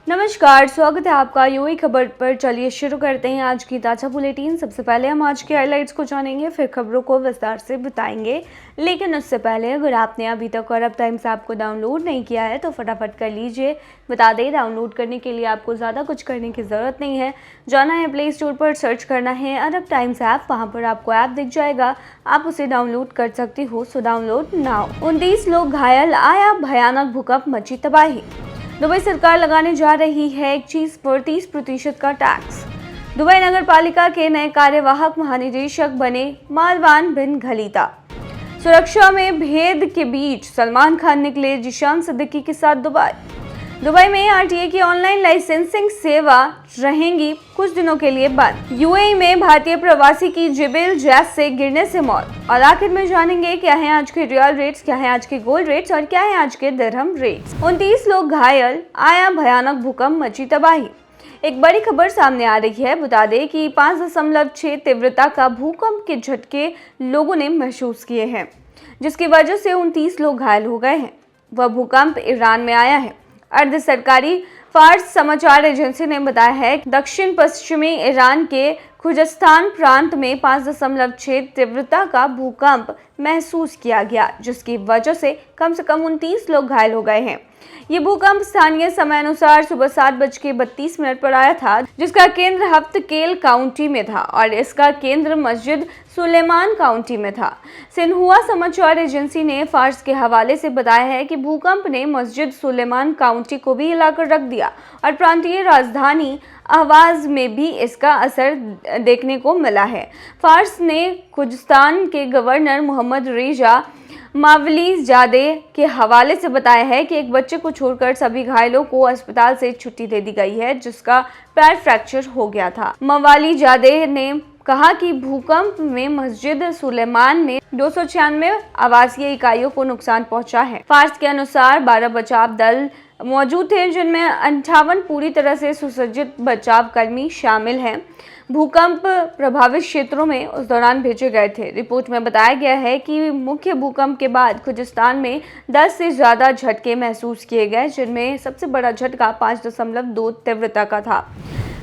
नमस्कार, स्वागत है आपका यूएई खबर पर। चलिए शुरू करते हैं आज की ताज़ा बुलेटिन। सबसे पहले हम आज के हाइलाइट्स को जानेंगे, फिर खबरों को विस्तार से बताएंगे। लेकिन उससे पहले अगर आपने अभी तक अरब टाइम्स ऐप को डाउनलोड नहीं किया है तो फटाफट कर लीजिए। बता दें, डाउनलोड करने के लिए आपको ज़्यादा कुछ करने की ज़रूरत नहीं है। जाना है प्ले स्टोर पर, सर्च करना है अरब टाइम्स ऐप, वहाँ पर आपको ऐप दिख जाएगा, आप उसे डाउनलोड कर सकती हो। So download now. 29 लोग घायल, आया भयानक भूकंप, मची तबाही। दुबई सरकार लगाने जा रही है एक चीज पर 30% का टैक्स। दुबई नगर पालिका के नए कार्यवाहक महानिदेशक बने मारवान बिन खलीफा। सुरक्षा में भेद के बीच सलमान खान निकले जिशान सिद्दीकी के साथ दुबई में आरटीए की ऑनलाइन लाइसेंसिंग सेवा रहेंगी कुछ दिनों के लिए बंद। यूएई में भारतीय प्रवासी की जिबेल जैज से गिरने से मौत। और आखिर में जानेंगे क्या है आज के रियल रेट्स, क्या है आज के गोल्ड रेट्स और क्या है आज के दिरहम रेट्स। 29 लोग घायल, आया भयानक भूकंप, मची तबाही। एक बड़ी खबर सामने आ रही है। बता दें कि 5.6 तीव्रता का भूकंप के झटके लोगों ने महसूस किए हैं, जिसकी वजह से 29 लोग घायल हो गए हैं। वह भूकंप ईरान में आया है। अर्ध सरकारी फार्स समाचार एजेंसी ने बताया है कि दक्षिण पश्चिमी ईरान के खुजस्तान प्रांत में 5.6 तीव्रता का भूकंप महसूस किया गया, जिसकी वजह से कम 29 लोग घायल हो गए हैं। ये भूकंप स्थानीय समय अनुसार सुबह 7:32 पर आया था, जिसका केंद्र हफ्तकेल काउंटी में था और इसका केंद्र मस्जिद सुलेमान काउंटी में था। सिन्हुआ समाचार एजेंसी ने फार्स के हवाले से बताया है कि भूकंप ने मस्जिद सुलेमान काउंटी को भी हिलाकर रख दिया और प्रांतीय राजधानी आवाज में भी इसका असर देखने को मिला है। फार्स ने खुजस्तान के गवर्नर मोहम्मद रेजा मावलीजादे के हवाले से बताया है कि एक बच्चे को छोड़कर सभी घायलों को अस्पताल से छुट्टी दे दी गई है, जिसका पैर फ्रैक्चर हो गया था। मावलीजादे ने कहा कि भूकंप में मस्जिद सुलेमान में 296 आवासीय इकाइयों को नुकसान पहुंचा है। फार्स के अनुसार 12 बचाव दल मौजूद थे, जिनमें 58 पूरी तरह से सुसज्जित बचाव कर्मी शामिल हैं। भूकंप प्रभावित क्षेत्रों में उस दौरान भेजे गए थे। रिपोर्ट में बताया गया है कि मुख्य भूकंप के बाद खुजस्तान में 10 से ज्यादा झटके महसूस किए गए, जिनमें सबसे बड़ा झटका 5.2 तीव्रता का था।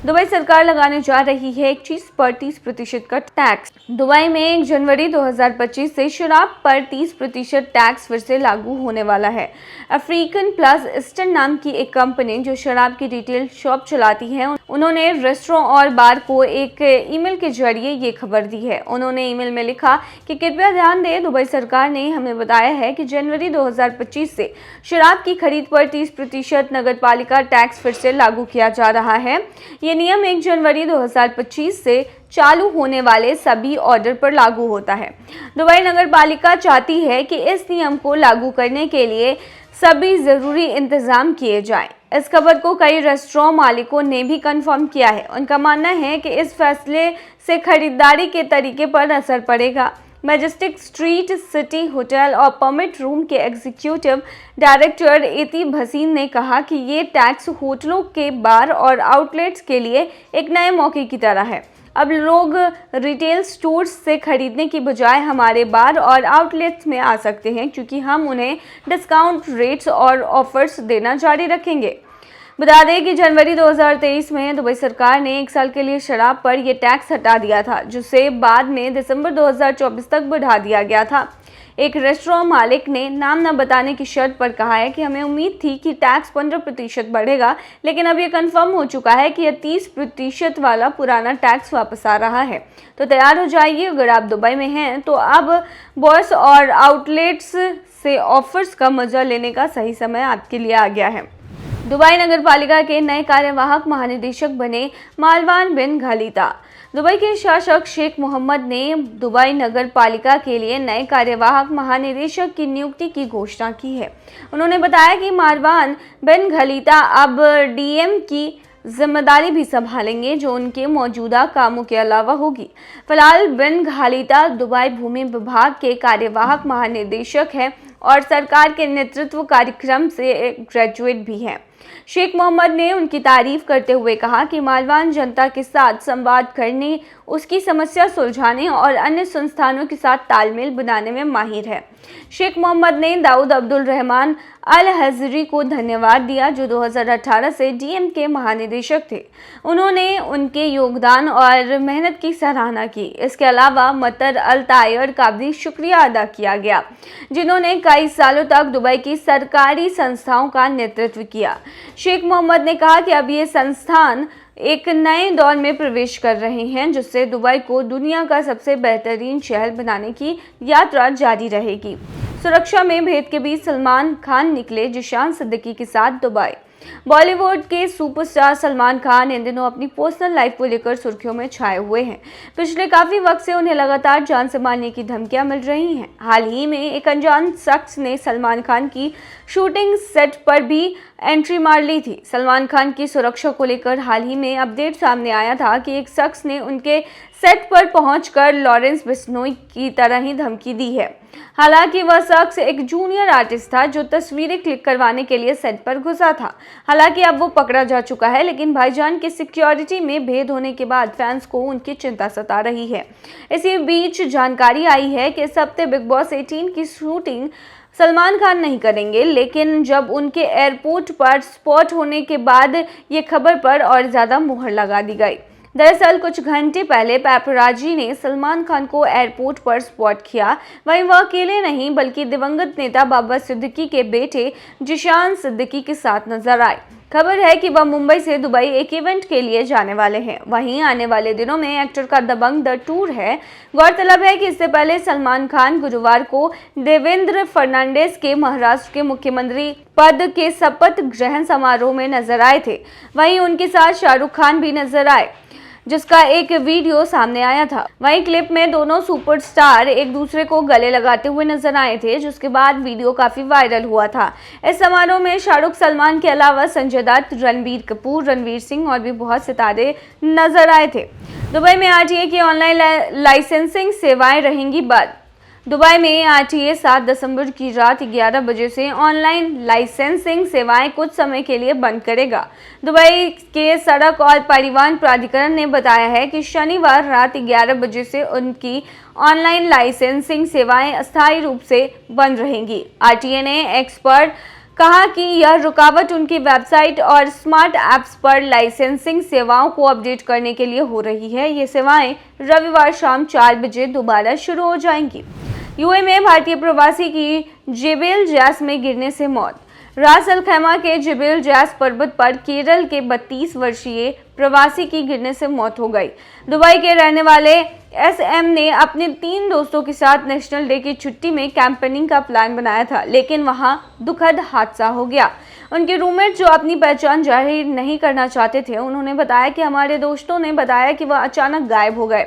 दुबई सरकार लगाने जा रही है एक चीज पर 30% का टैक्स। दुबई में 1 जनवरी 2025 से शराब पर 30% टैक्स फिर से लागू होने वाला है। अफ्रीकन प्लस ईस्टर्न नाम की एक कंपनी जो शराब की रिटेल शॉप चलाती है, उन्होंने रेस्टोरेंट और बार को एक ईमेल के जरिए ये खबर दी है। उन्होंने ईमेल में लिखा कि कृपया ध्यान दें, दुबई सरकार ने हमें बताया है कि जनवरी 2025 से शराब की खरीद पर 30% नगर पालिका टैक्स फिर से लागू किया जा रहा है। ये नियम 1 जनवरी 2025 से चालू होने वाले सभी ऑर्डर पर लागू होता है। दुबई नगर पालिका चाहती है कि इस नियम को लागू करने के लिए सभी जरूरी इंतजाम किए जाएं। इस खबर को कई रेस्टोरेंट मालिकों ने भी कंफर्म किया है। उनका मानना है कि इस फैसले से खरीदारी के तरीके पर असर पड़ेगा। मैजेस्टिक स्ट्रीट सिटी होटल और परमिट रूम के एग्जीक्यूटिव डायरेक्टर एती भसीन ने कहा कि ये टैक्स होटलों के बार और आउटलेट्स के लिए एक नए मौके की तरह है। अब लोग रिटेल स्टोर्स से खरीदने की बजाय हमारे बार और आउटलेट्स में आ सकते हैं, क्योंकि हम उन्हें डिस्काउंट रेट्स और ऑफर्स देना जारी रखेंगे। बता दें कि जनवरी 2023 में दुबई सरकार ने 1 साल के लिए शराब पर यह टैक्स हटा दिया था, जिसे बाद में दिसंबर 2024 तक बढ़ा दिया गया था। एक रेस्टोरेंट मालिक ने नाम न बताने की शर्त पर कहा है कि हमें उम्मीद थी कि टैक्स 15% बढ़ेगा, लेकिन अब यह कंफर्म हो चुका है कि यह 30% वाला पुराना टैक्स वापस आ रहा है। तो तैयार हो जाइए, अगर आप दुबई में हैं तो अब बॉयस और आउटलेट्स से ऑफर्स का मजा लेने का सही समय आपके लिए आ गया है। दुबई नगर पालिका के नए कार्यवाहक महानिदेशक बने मारवान बिन खलीफा। दुबई के शासक शेख मोहम्मद ने दुबई नगर पालिका के लिए नए कार्यवाहक महानिदेशक की नियुक्ति की घोषणा की है। उन्होंने बताया कि मारवान बिन खलीफा अब डीएम की जिम्मेदारी भी संभालेंगे, जो उनके मौजूदा कामों के अलावा होगी। फिलहाल बिन खलीफा दुबई भूमि विभाग के कार्यवाहक महानिदेशक हैं और सरकार के नेतृत्व कार्यक्रम से ग्रेजुएट भी हैं। शेख मोहम्मद ने उनकी तारीफ करते हुए कहा कि मालवान जनता के साथ संवाद करने, उसकी समस्या सुलझाने और अन्य संस्थानों के साथ तालमेल बनाने में माहिर है। शेख मोहम्मद ने दाऊद अब्दुल रहमान अल हज़री को धन्यवाद दिया, जो 2018 से डीएम के महानिदेशक थे। उन्होंने उनके योगदान और मेहनत की सराहना की। इसके अलावा मतर अल तायर का भी शुक्रिया अदा किया गया, जिन्होंने कई सालों तक दुबई की सरकारी संस्थाओं का नेतृत्व किया। शेख मोहम्मद ने कहा कि अब ये संस्थान एक नए दौर में प्रवेश कर रहे हैं, जिससे दुबई को दुनिया का सबसे बेहतरीन शहर बनाने की यात्रा जारी रहेगी। सुरक्षा में भेद के बीच सलमान खान निकले जिशान सिद्दीकी के साथ दुबई। बॉलीवुड के सुपरस्टार सलमान खान इन दिनों अपनी पर्सनल लाइफ को लेकर सुर्खियों में छाए हुए हैं। पिछले काफी वक्त से उन्हें लगातार जान से मारने की धमकियां मिल रही हैं। हाल ही में एक अनजान शख्स ने सलमान खान की शूटिंग सेट पर भी एंट्री मार ली थी। सलमान खान की सुरक्षा को लेकर हाल ही में अपडेट सामने आया था कि एक शख्स ने उनके सेट पर पहुंचकर लॉरेंस बिश्नोई की तरह ही धमकी दी है। हालांकि वह शख्स एक जूनियर आर्टिस्ट था जो तस्वीरें क्लिक करवाने के लिए सेट पर घुसा था। हालांकि अब वो पकड़ा जा चुका है, लेकिन भाईजान की सिक्योरिटी में भेद होने के बाद फैंस को उनकी चिंता सता रही है। इसी बीच जानकारी आई है कि इस हफ्ते बिग बॉस 18 की शूटिंग सलमान खान नहीं करेंगे, लेकिन जब उनके एयरपोर्ट पर स्पॉट होने के बाद ये खबर पर और ज़्यादा मुहर लगा दी गई। दरअसल कुछ घंटे पहले पैपराजी ने सलमान खान को एयरपोर्ट पर स्पॉट किया। वहीं वह अकेले नहीं बल्कि दिवंगत नेता बाबा सिद्दीकी के बेटे जिशान सिद्दीकी के साथ नजर आए। खबर है कि वह मुंबई से दुबई एक इवेंट के लिए जाने वाले हैं। वहीं आने वाले दिनों में एक्टर का दबंग द टूर है। गौरतलब है कि इससे पहले सलमान खान गुरुवार को देवेंद्र फर्नांडिस के महाराष्ट्र के मुख्यमंत्री पद के शपथ ग्रहण समारोह में नजर आए थे। वहीं उनके साथ शाहरुख खान भी नजर आए, जिसका एक वीडियो सामने आया था। वहीं क्लिप में दोनों सुपरस्टार एक दूसरे को गले लगाते हुए नजर आए थे, जिसके बाद वीडियो काफी वायरल हुआ था। इस समारोह में शाहरुख, सलमान के अलावा संजय दत्त, रणबीर कपूर, रणवीर सिंह और भी बहुत सितारे नजर आए थे। दुबई में आरटीए की ऑनलाइन लाइसेंसिंग सेवाएं रहेंगी बंद। दुबई में आरटीए 7 दिसंबर की रात 11 बजे से ऑनलाइन लाइसेंसिंग सेवाएं कुछ समय के लिए बंद करेगा। दुबई के सड़क और परिवहन प्राधिकरण ने बताया है कि शनिवार रात 11 बजे से उनकी ऑनलाइन लाइसेंसिंग सेवाएं अस्थायी रूप से बंद रहेंगी। आरटीए ने एक्स पर कहा कि यह रुकावट उनकी वेबसाइट और स्मार्ट ऐप्स पर लाइसेंसिंग सेवाओं को अपडेट करने के लिए हो रही है। ये सेवाएं रविवार शाम 4 बजे दोबारा शुरू हो जाएंगी। यूएई में भारतीय प्रवासी की जेबेल जैस में गिरने से मौत। रास अल खैमा के जेबेल जैस पर्वत पर केरल के 32 वर्षीय प्रवासी की गिरने से मौत हो गई। दुबई के रहने वाले एसएम ने अपने 3 दोस्तों के साथ नेशनल डे की छुट्टी में कैंपेनिंग का प्लान बनाया था, लेकिन वहां दुखद हादसा हो गया। उनके रूममेट, जो अपनी पहचान जाहिर नहीं करना चाहते थे, उन्होंने बताया कि हमारे दोस्तों ने बताया कि वह अचानक गायब हो गए।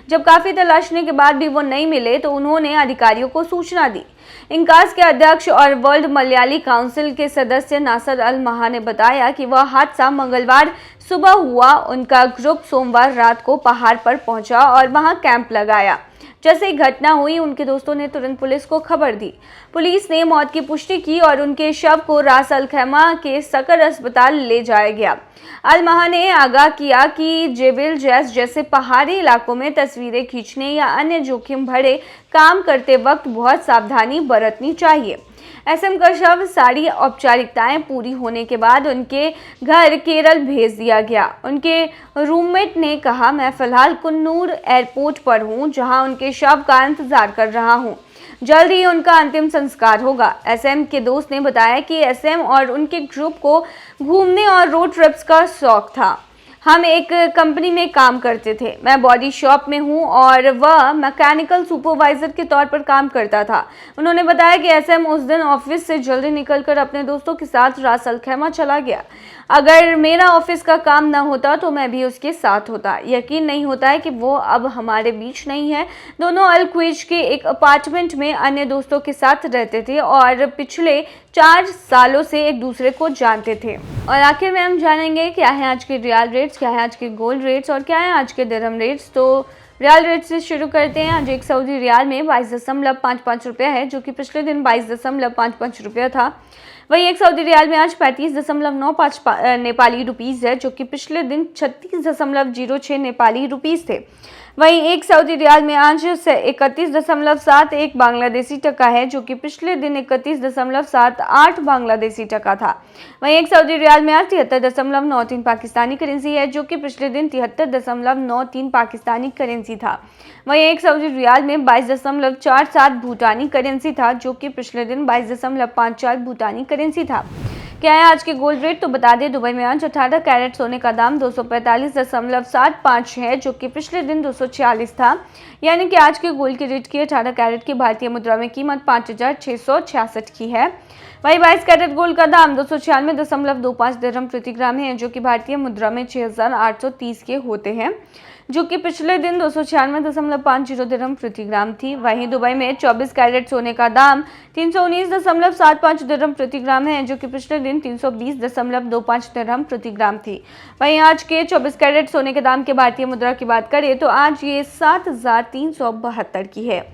जब काफी तलाशने के बाद भी वो नहीं मिले तो उन्होंने अधिकारियों को सूचना दी। इंकास के अध्यक्ष और वर्ल्ड मलयाली काउंसिल के सदस्य नासर अल महा ने बताया कि वह हादसा मंगलवार सुबह हुआ। उनका ग्रुप सोमवार रात को पहाड़ पर पहुंचा और वहां कैंप लगाया। जैसे ही घटना हुई, उनके दोस्तों ने तुरंत पुलिस को खबर दी। पुलिस ने मौत की पुष्टि की और उनके शव को रास अल खैमा के सकर अस्पताल ले जाया गया। अल महा ने आगाह किया कि जेबेल जैस जैसे पहाड़ी इलाकों में तस्वीरें खींचने या अन्य जोखिम भरे काम करते वक्त बहुत सावधानी बरतनी चाहिए। एसएम का शव सारी औपचारिकताएं पूरी होने के बाद उनके घर केरल भेज दिया गया। उनके रूममेट ने कहा, मैं फिलहाल कुन्नूर एयरपोर्ट पर हूं, जहां उनके शव का इंतजार कर रहा हूं। जल्द ही उनका अंतिम संस्कार होगा। एसएम के दोस्त ने बताया कि एसएम और उनके ग्रुप को घूमने और रोड ट्रिप्स का शौक था। हम एक कंपनी में काम करते थे। मैं बॉडी शॉप में हूं और वह मैकेनिकल सुपरवाइजर के तौर पर काम करता था। उन्होंने बताया कि एसएम उस दिन ऑफिस से जल्दी निकलकर अपने दोस्तों के साथ रास अल खैमा चला गया। अगर मेरा ऑफिस का काम न होता तो मैं भी उसके साथ होता। यकीन नहीं होता है कि वो अब हमारे बीच नहीं है। दोनों अल क्वेज के एक अपार्टमेंट में अन्य दोस्तों के साथ रहते थे और पिछले 4 सालों से एक दूसरे को जानते थे। और आखिर में हम जानेंगे क्या है आज के रियल रेट्स, क्या है आज के गोल्ड रेट्स और क्या है आज के दिरहम रेट्स। तो रियल रेट से शुरू करते हैं। आज एक सऊदी रियाल में 22.55 रुपया है, जो कि पिछले दिन 22.55 रुपया था। वहीं एक सऊदी रियाल में आज 35.95 नेपाली रुपीज़ है, जो कि पिछले दिन 36.06 नेपाली रुपीज़ थे। वहीं एक सऊदी रियाल में आज 31.71 बांग्लादेशी टका है, जो कि पिछले दिन 31.78 बांग्लादेशी टका था। वहीं एक सऊदी रियाल में आज 73.93 पाकिस्तानी करेंसी है, जो कि पिछले दिन 73.93 पाकिस्तानी करेंसी था। वहीं एक सऊदी रियाल में 22.47 भूटानी करेंसी था, जो कि पिछले दिन 22.54 भूटानी करेंसी था। क्या है आज के गोल्ड रेट, तो बता दें दुबई में आज 18 कैरेट सोने का दाम 245.75 है, जो कि पिछले दिन 246 था। यानी कि आज के गोल्ड के रेट की 18 कैरेट की भारतीय मुद्रा में कीमत 5,666 की है। वहीं 22 कैरेट गोल्ड का दाम 296.25 दिरहम प्रति ग्राम है, जो कि भारतीय मुद्रा में 6,830 के होते हैं, जो कि पिछले दिन 296.50 दिरहम प्रति ग्राम थी। वहीं दुबई में 24 कैरेट सोने का दाम 319.75 दिरहम प्रति ग्राम है, जो कि पिछले दिन 320.25 दिरहम प्रति ग्राम थी। वहीं आज के 24 कैरेट सोने के दाम के भारतीय मुद्रा की बात करें तो आज ये 7,372 की है।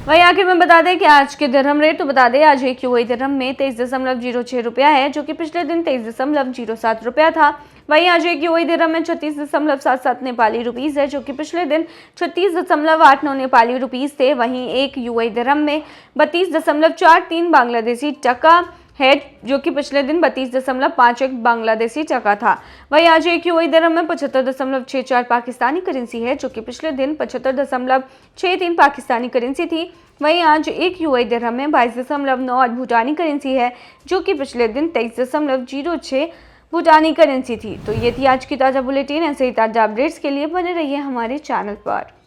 वहीं आखिर में बता दें कि आज के दिरहम रेट, तो बता दें आज एक यूएई दिरहम में 23.06 रुपया है, जो कि पिछले दिन 23.07 रुपया था। वहीं आज एक यूएई दिरहम में 36.77 नेपाली रुपीज़ है, जो कि पिछले दिन 36.89 नेपाली रुपीज़ थे। वहीं एक यूएई दिरहम में 32.43 बांग्लादेशी टका है, जो कि पिछले दिन 32.51 बांग्लादेशी टका था। वहीं आज एक यूएई दिरहम में 75.64 पाकिस्तानी करेंसी है, जो कि पिछले दिन 75.63 पाकिस्तानी करेंसी थी। वहीं आज एक यूएई दिरहम में 22.98 भूटानी करेंसी है, जो कि पिछले दिन 23.06 भूटानी करेंसी थी। तो ये थी आज की ताज़ा बुलेटिन। ऐसे ही ताज़ा अपडेट्स के लिए बने रहिए हमारे चैनल पर।